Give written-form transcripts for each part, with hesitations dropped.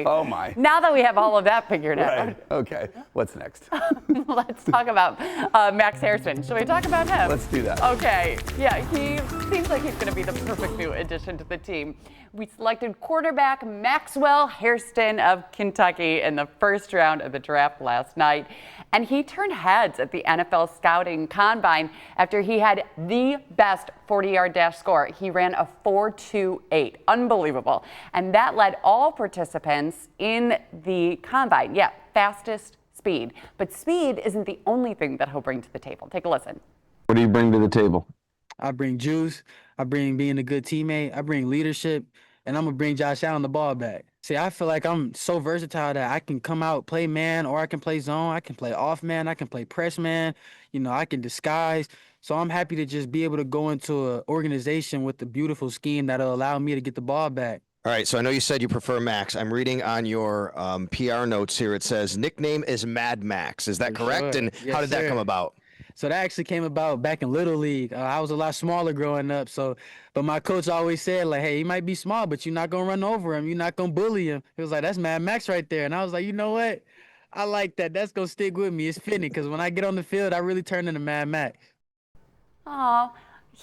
Oh my. Now that we have all of that figured out. Right. Okay. What's next? Let's talk about Max Hairston. Should we talk about him? Let's do that. Okay. Yeah, he seems like he's going to be the perfect new addition to the team. We selected quarterback Maxwell Hairston of Kentucky in the first round of the draft last night. And he turned heads at the NFL scouting combine after he had the best 40-yard dash score. He ran a 4.28. Unbelievable. And that led all participants in the combine. Yeah, fastest speed. But speed isn't the only thing that he'll bring to the table. Take a listen. What do you bring to the table? I bring juice. I bring being a good teammate. I bring leadership. And I'm going to bring Josh Allen the ball back. See, I feel like I'm so versatile that I can come out, play man, or I can play zone. I can play off man. I can play press man. You know, I can disguise. So I'm happy to just be able to go into an organization with a beautiful scheme that'll allow me to get the ball back. All right, so I know you said you prefer Max. I'm reading on your PR notes here. It says nickname is Mad Max. Is that correct? Sure. And Yes, how did that sir. come about? So that actually came about back in Little League. I was a lot smaller growing up. But my coach always said, like, hey, he might be small, but you're not going to run over him. You're not going to bully him. He was like, that's Mad Max right there. And I was like, you know what? I like that. That's going to stick with me. It's fitting because when I get on the field, I really turn into Mad Max. Oh,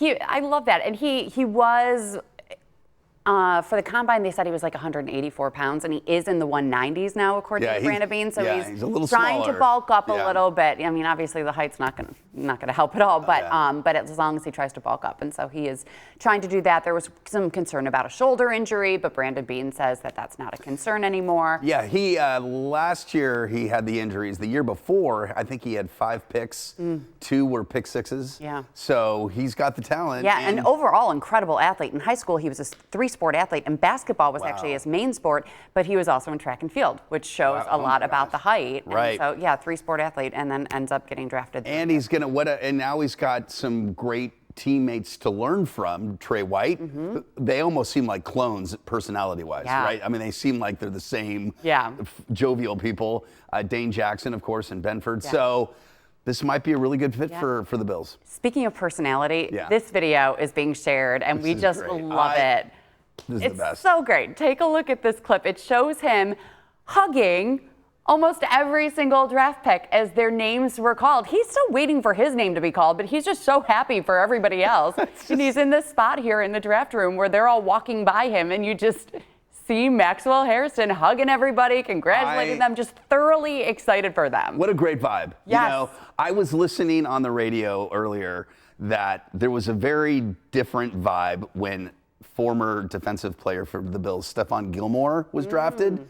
I love that. And he was, for the combine, they said he was like 184 pounds, and he is in the 190s now, according to Brandon Bean. So he's a little trying smaller. to bulk up a little bit. I mean, obviously the height's not gonna help at all, but but as long as he tries to bulk up, and so he is trying to do that. There was some concern about a shoulder injury, but Brandon Bean says that that's not a concern anymore. Yeah, he last year he had the injuries. The year before, I think he had 5 picks. 2 were pick sixes. Yeah. So he's got the talent. Yeah, and overall incredible athlete. In high school, he was a 3-sport athlete, and basketball was actually his main sport, but he was also in track and field, which shows a lot about the height. Right. And so, yeah, 3-sport athlete, and then ends up getting drafted. And he's gonna and now he's got some great teammates to learn from. Trey White, they almost seem like clones personality-wise, right? I mean, they seem like they're the same jovial people. Dane Jackson, of course, and Benford. So this might be a really good fit for the Bills. Speaking of personality, this video is being shared, and we just love it. This is It's the best. so great. Take a look at this clip. It shows him hugging almost every single draft pick as their names were called. He's still waiting for his name to be called, but he's just so happy for everybody else. And he's in this spot here in the draft room where they're all walking by him, and you just see Maxwell Hairston hugging everybody, congratulating them, just thoroughly excited for them. What a great vibe. Yes. You know, I was listening on the radio earlier that there was a very different vibe when former defensive player for the Bills, Stephon Gilmore, was drafted,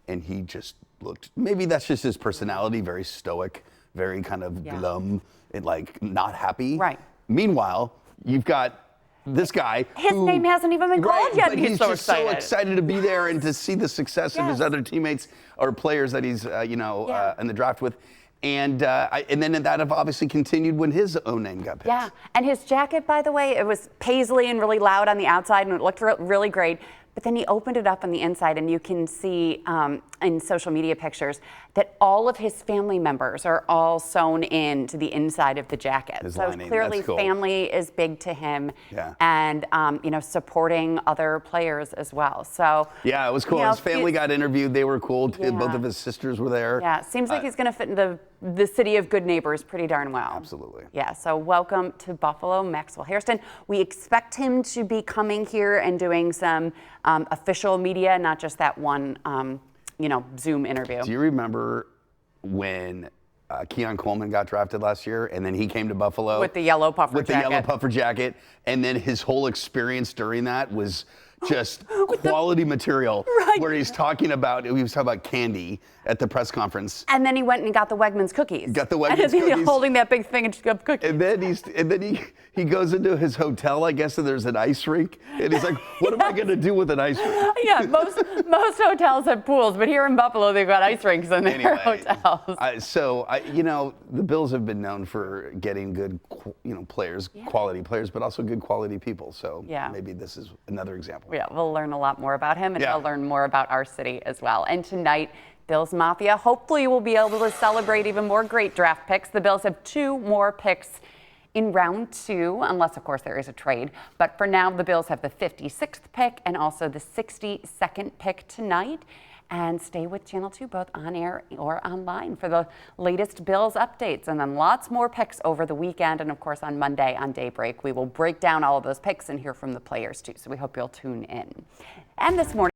and he just looked, maybe that's just his personality, very stoic, very kind of glum, and like not happy. Right. Meanwhile, you've got this guy. His name hasn't even been called yet, but and he's so just excited. so excited to be there and to see the success of his other teammates or players that he's, in the draft with. And then that have obviously continued when his own name got picked. Yeah, and his jacket, by the way, it was paisley and really loud on the outside, and it looked really great. But then he opened it up on the inside, and you can see in social media pictures that all of his family members are all sewn into the inside of the jacket. His so lining, clearly that's cool. Family is big to him, Yeah. and supporting other players as well. So yeah, it was cool. His family got interviewed. They were cool. Yeah. Both of his sisters were there. Yeah, seems like he's going to fit into the city of good neighbors pretty darn well. Absolutely. Yeah, so welcome to Buffalo, Maxwell Hairston. We expect him to be coming here and doing some official media, not just that one, Zoom interview. Do you remember when Keon Coleman got drafted last year, and then he came to Buffalo With the yellow puffer with jacket. the yellow puffer jacket, and then his whole experience during that was just quality material. Right. Where he was talking about candy at the press conference. And then he went and got the Wegmans cookies. Got the Wegmans and he's cookies. holding that big thing of cookies. And then he goes into his hotel, I guess, and there's an ice rink, and he's like, "What am I going to do with an ice rink?" Yeah, most hotels have pools, but here in Buffalo they've got ice rinks in their hotels. The Bills have been known for getting good, players, quality players, but also good quality people. So maybe this is another example. Yeah, we'll learn a lot more about him, and we'll learn more about our city as well. And tonight, Bills Mafia hopefully will be able to celebrate even more great draft picks. The Bills have 2 more picks in round 2, unless, of course, there is a trade. But for now, the Bills have the 56th pick and also the 62nd pick tonight. And stay with Channel 2, both on air or online, for the latest Bills updates. And then lots more picks over the weekend. And of course, on Monday on Daybreak, we will break down all of those picks and hear from the players too. So we hope you'll tune in. And this morning,